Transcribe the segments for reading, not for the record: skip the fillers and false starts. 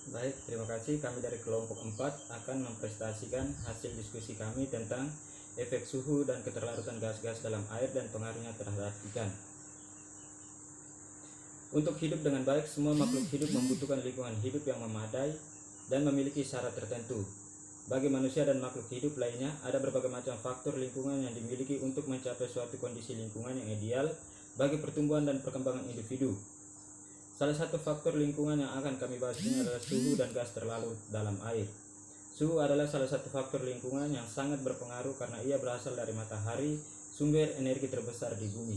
Baik, terima kasih. Kami dari kelompok 4 akan mempresentasikan hasil diskusi kami tentang efek suhu dan keterlarutan gas-gas dalam air dan pengaruhnya terhadap ikan. Untuk hidup dengan baik, semua makhluk hidup membutuhkan lingkungan hidup yang memadai dan memiliki syarat tertentu. Bagi manusia dan makhluk hidup lainnya, ada berbagai macam faktor lingkungan yang dimiliki untuk mencapai suatu kondisi lingkungan yang ideal bagi pertumbuhan dan perkembangan individu. Salah satu faktor lingkungan yang akan kami bahas ini adalah suhu dan gas terlarut dalam air. Suhu adalah salah satu faktor lingkungan yang sangat berpengaruh karena ia berasal dari matahari, sumber energi terbesar di bumi.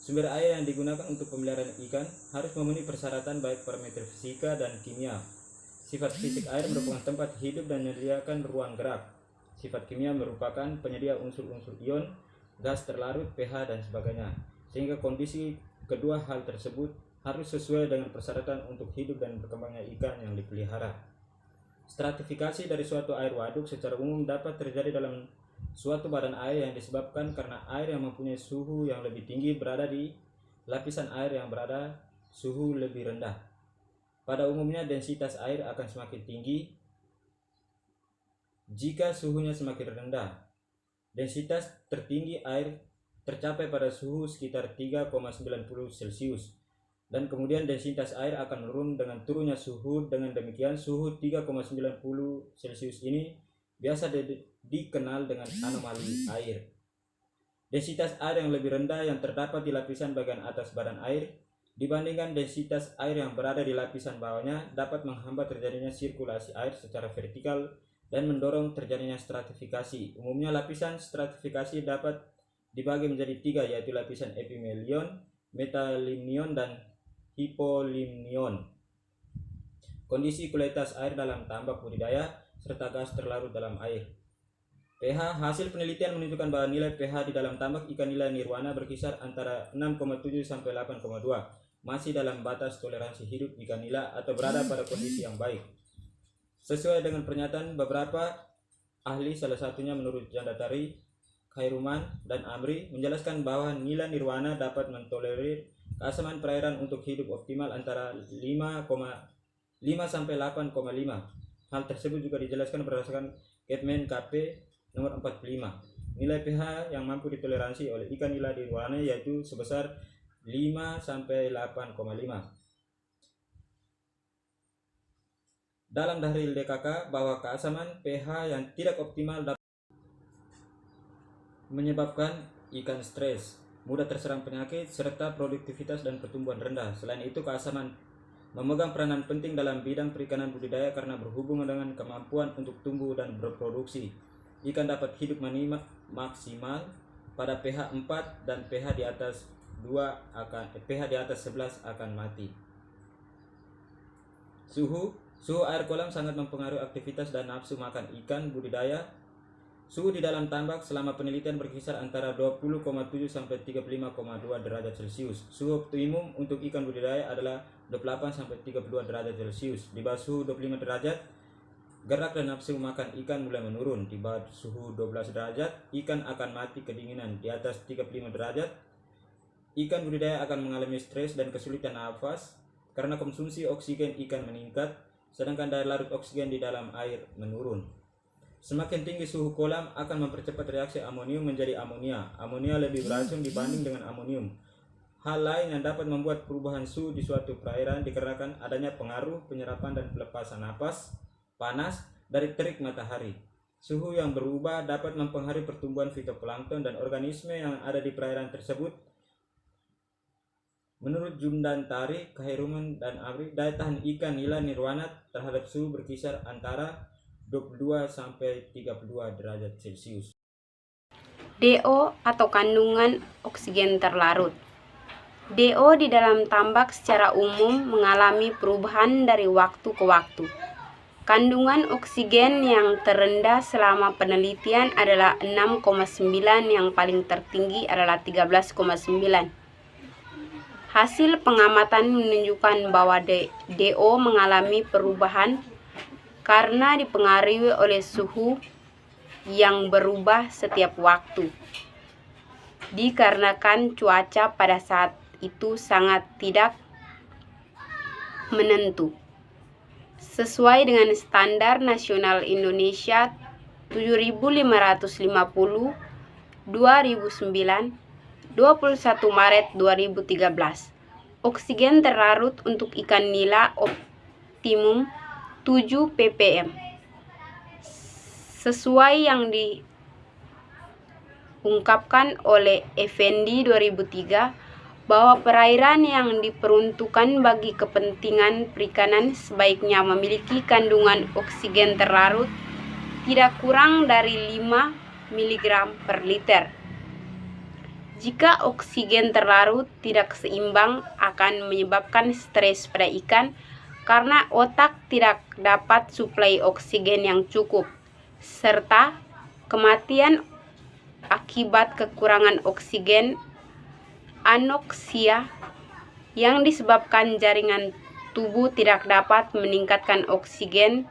Sumber air yang digunakan untuk pemeliharaan ikan harus memenuhi persyaratan baik parameter fisika dan kimia. Sifat fisik air merupakan tempat hidup dan menyediakan ruang gerak. Sifat kimia merupakan penyedia unsur-unsur ion, gas terlarut, pH, dan sebagainya. Sehingga kondisi kedua hal tersebut harus sesuai dengan persyaratan untuk hidup dan berkembangnya ikan yang dipelihara. Stratifikasi dari suatu air waduk secara umum dapat terjadi dalam suatu badan air yang disebabkan karena air yang mempunyai suhu yang lebih tinggi berada di lapisan air yang berada suhu lebih rendah. Pada umumnya densitas air akan semakin tinggi jika suhunya semakin rendah. Densitas tertinggi air tercapai pada suhu sekitar 3,90 Celcius. Dan kemudian densitas air akan menurun dengan turunnya suhu. Dengan demikian suhu 3,90 Celcius ini biasa dikenal dengan anomali air. Densitas air yang lebih rendah yang terdapat di lapisan bagian atas badan air dibandingkan densitas air yang berada di lapisan bawahnya dapat menghambat terjadinya sirkulasi air secara vertikal dan mendorong terjadinya stratifikasi. Umumnya lapisan stratifikasi dapat dibagi menjadi 3, yaitu lapisan epimelioon, metalimnion, dan hipolimnion. Kondisi kualitas air dalam tambak budidaya serta gas terlarut dalam air. pH. Hasil penelitian menunjukkan bahwa nilai pH di dalam tambak ikan nila nirwana berkisar antara 6,7 sampai 8,2, masih dalam batas toleransi hidup ikan nila atau berada pada kondisi yang baik. Sesuai dengan pernyataan beberapa ahli, salah satunya menurut Jandatari, Khairuman, dan Amri, menjelaskan bahwa nila nirwana dapat mentolerir keasaman perairan untuk hidup optimal antara 5 sampai 8,5. Hal tersebut juga dijelaskan berdasarkan Kemen KP nomor 45. Nilai pH yang mampu ditoleransi oleh ikan nila nirwana yaitu sebesar 5 sampai 8,5. Dalam dalil DKK bahwa keasaman pH yang tidak optimal dapat menyebabkan ikan stres, mudah terserang penyakit, serta produktivitas dan pertumbuhan rendah. Selain itu, keasaman memegang peranan penting dalam bidang perikanan budidaya karena berhubungan dengan kemampuan untuk tumbuh dan berproduksi. Ikan dapat hidup maksimal pada pH 4 dan pH di atas 11 akan mati. Suhu air kolam sangat mempengaruhi aktivitas dan nafsu makan ikan budidaya. Suhu di dalam tambak selama penelitian berkisar antara 20,7 sampai 35,2 derajat Celcius. Suhu optimum untuk ikan budidaya adalah 28 sampai 32 derajat Celcius. Di bawah suhu 25 derajat, gerak dan nafsu makan ikan mulai menurun. Di bawah suhu 12 derajat, ikan akan mati kedinginan. Di atas 35 derajat, ikan budidaya akan mengalami stres dan kesulitan nafas karena konsumsi oksigen ikan meningkat, sedangkan daya larut oksigen di dalam air menurun. Semakin tinggi suhu kolam akan mempercepat reaksi amonium menjadi amonia. Amonia lebih beracun dibanding dengan amonium. Hal lain yang dapat membuat perubahan suhu di suatu perairan dikarenakan adanya pengaruh penyerapan dan pelepasan napas panas dari terik matahari. Suhu yang berubah dapat mempengaruhi pertumbuhan fitoplankton dan organisme yang ada di perairan tersebut. Menurut Jundantari, Khairuman, dan Amri, daya tahan ikan nila nirwana terhadap suhu berkisar antara 22 sampai 32 derajat Celcius. DO atau kandungan oksigen terlarut. DO di dalam tambak secara umum mengalami perubahan dari waktu ke waktu. Kandungan oksigen yang terendah selama penelitian adalah 6,9, yang paling tertinggi adalah 13,9. Hasil pengamatan menunjukkan bahwa DO mengalami perubahan karena dipengaruhi oleh suhu yang berubah setiap waktu. Dikarenakan cuaca pada saat itu sangat tidak menentu. sesuai dengan Standar Nasional Indonesia 7550 2009, 21 Maret 2013. Oksigen terlarut untuk ikan nila optimum 7 ppm. Sesuai yang diungkapkan oleh Effendi 2003 bahwa perairan yang diperuntukkan bagi kepentingan perikanan sebaiknya memiliki kandungan oksigen terlarut tidak kurang dari 5 mg per liter. Jika oksigen terlarut tidak seimbang akan menyebabkan stres pada ikan karena otak tidak dapat suplai oksigen yang cukup, serta kematian akibat kekurangan oksigen anoksia yang disebabkan jaringan tubuh tidak dapat meningkatkan oksigen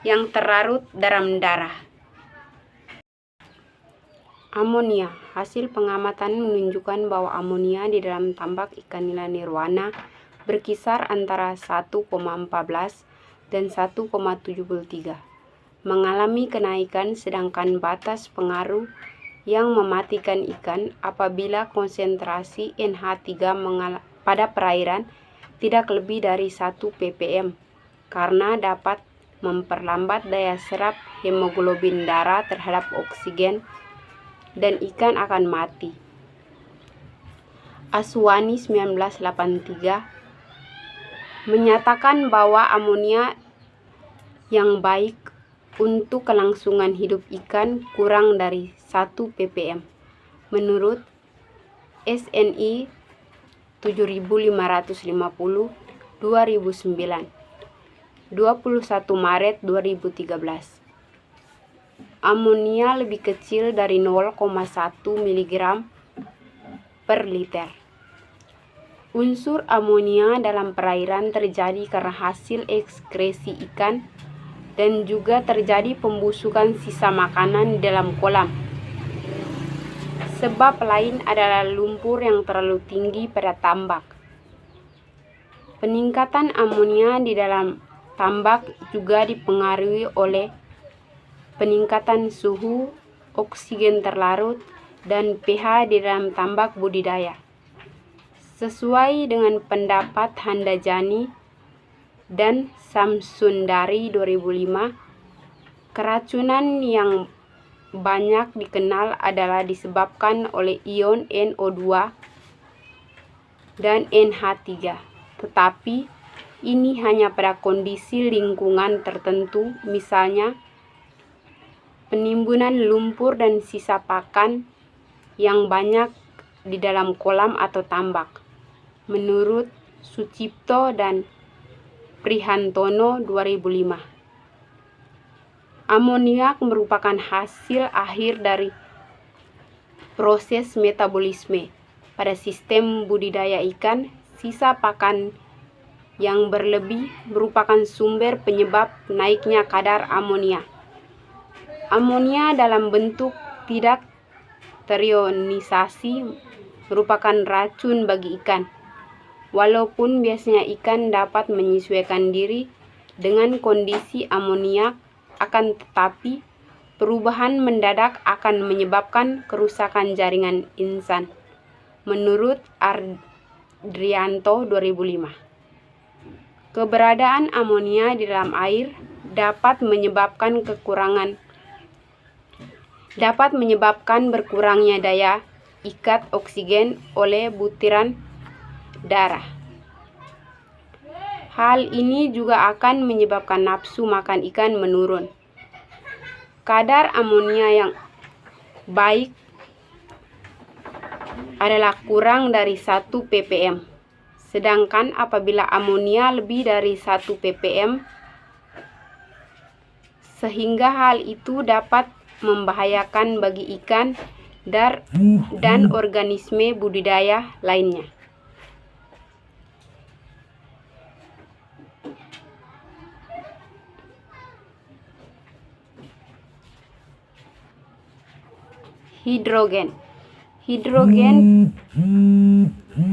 yang terlarut dalam darah. Amonia. Hasil pengamatan menunjukkan bahwa amonia di dalam tambak ikan nila nirwana berkisar antara 1,14 dan 1,73. Mengalami kenaikan sedangkan batas pengaruh yang mematikan ikan apabila konsentrasi NH3 pada perairan tidak lebih dari 1 ppm karena dapat memperlambat daya serap hemoglobin darah terhadap oksigen dan ikan akan mati. Aswani 1983 menyatakan bahwa amonia yang baik untuk kelangsungan hidup ikan kurang dari 1 ppm. Menurut SNI 7550 2009, 21 Maret 2013. Amonia lebih kecil dari 0,1 mg per liter. Unsur amonia dalam perairan terjadi karena hasil ekskresi ikan dan juga terjadi pembusukan sisa makanan di dalam kolam. Sebab lain adalah lumpur yang terlalu tinggi pada tambak. Peningkatan amonia di dalam tambak juga dipengaruhi oleh peningkatan suhu, oksigen terlarut, dan pH di dalam tambak budidaya. Sesuai dengan pendapat Handajani dan Samsundari 2005, keracunan yang banyak dikenal adalah disebabkan oleh ion NO2 dan NH3, tetapi ini hanya pada kondisi lingkungan tertentu, misalnya penimbunan lumpur dan sisa pakan yang banyak di dalam kolam atau tambak. Menurut Sucipto dan Prihantono 2005, amoniak merupakan hasil akhir dari proses metabolisme pada sistem budidaya ikan. Sisa pakan yang berlebih merupakan sumber penyebab naiknya kadar amonia. Amonia dalam bentuk tidak terionisasi merupakan racun bagi ikan. Walaupun biasanya ikan dapat menyesuaikan diri dengan kondisi amoniak, akan tetapi perubahan mendadak akan menyebabkan kerusakan jaringan insan. Menurut Ardrianto 2005, keberadaan amonia di dalam air dapat menyebabkan berkurangnya daya ikat oksigen oleh butiran darah. Hal ini juga akan menyebabkan nafsu makan ikan menurun. Kadar amonia yang baik adalah kurang dari 1 ppm. Sedangkan apabila amonia lebih dari 1 ppm, sehingga hal itu dapat membahayakan bagi ikan dan organisme budidaya lainnya. Hidrogen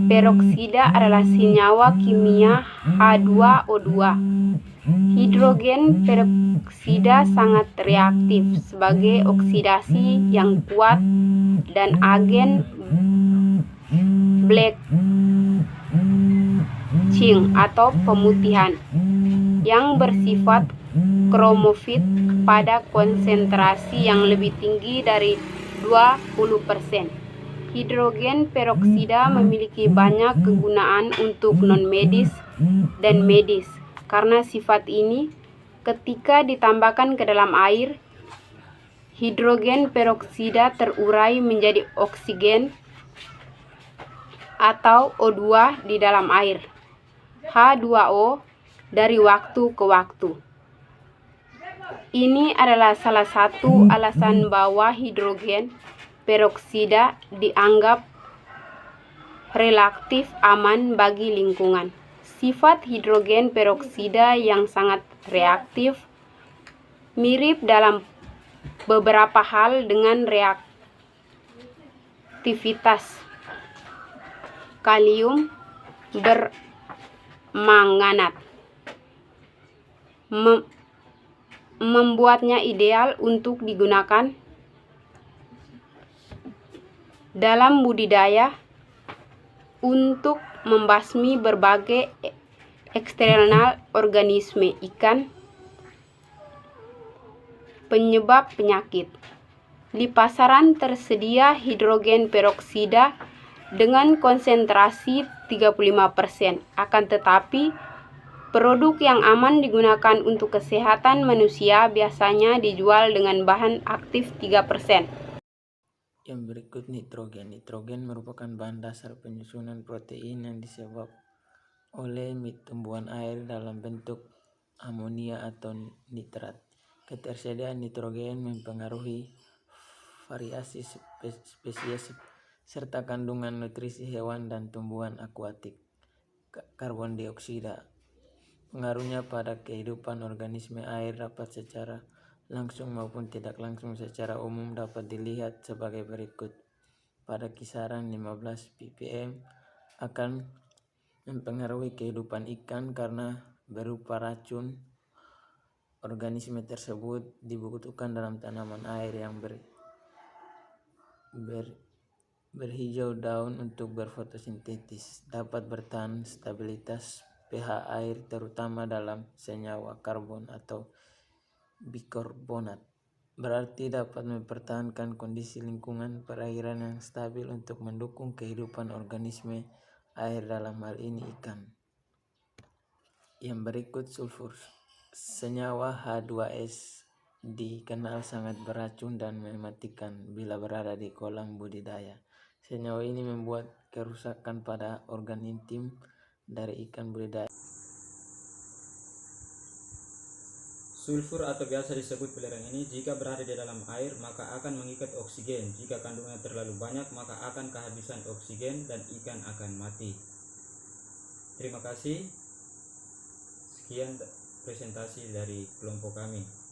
peroksida adalah senyawa kimia H2O2. Hidrogen peroksida sangat reaktif sebagai oksidasi yang kuat dan agen bleaching atau pemutihan yang bersifat kromofit pada konsentrasi yang lebih tinggi dari 20%. Hidrogen peroksida memiliki banyak kegunaan untuk non-medis dan medis. Karena sifat ini, ketika ditambahkan ke dalam air, hidrogen peroksida terurai menjadi oksigen atau O2 di dalam air, H2O, dari waktu ke waktu. Ini adalah salah satu alasan bahwa hidrogen peroksida dianggap relatif aman bagi lingkungan. Sifat hidrogen peroksida yang sangat reaktif mirip dalam beberapa hal dengan reaktivitas kalium bermanganat, membuatnya ideal untuk digunakan dalam budidaya untuk membasmi berbagai eksternal organisme ikan penyebab penyakit. Di pasaran tersedia hidrogen peroksida dengan konsentrasi 35%, akan tetapi produk yang aman digunakan untuk kesehatan manusia biasanya dijual dengan bahan aktif 3%. Yang berikut nitrogen. Nitrogen merupakan bahan dasar penyusunan protein yang disebabkan oleh tumbuhan air dalam bentuk amonia atau nitrat. Ketersediaan nitrogen mempengaruhi variasi spesies serta kandungan nutrisi hewan dan tumbuhan akuatik. Karbon dioksida. Pengaruhnya pada kehidupan organisme air dapat secara langsung maupun tidak langsung secara umum dapat dilihat sebagai berikut. Pada kisaran 15 ppm akan mempengaruhi kehidupan ikan karena berupa racun. Organisme tersebut dibutuhkan dalam tanaman air yang berhijau daun untuk berfotosintesis, dapat bertahan stabilitas pH air terutama dalam senyawa karbon atau bikarbonat, berarti dapat mempertahankan kondisi lingkungan perairan yang stabil untuk mendukung kehidupan organisme air, dalam hal ini ikan. Yang berikut sulfur. Senyawa H2S dikenal sangat beracun dan mematikan bila berada di kolam budidaya. Senyawa ini membuat kerusakan pada organ intim dari ikan budidaya. Sulfur atau biasa disebut belerang ini jika berada di dalam air maka akan mengikat oksigen. Jika kandungannya terlalu banyak maka akan kehabisan oksigen dan ikan akan mati. Terima kasih. Sekian presentasi dari kelompok kami.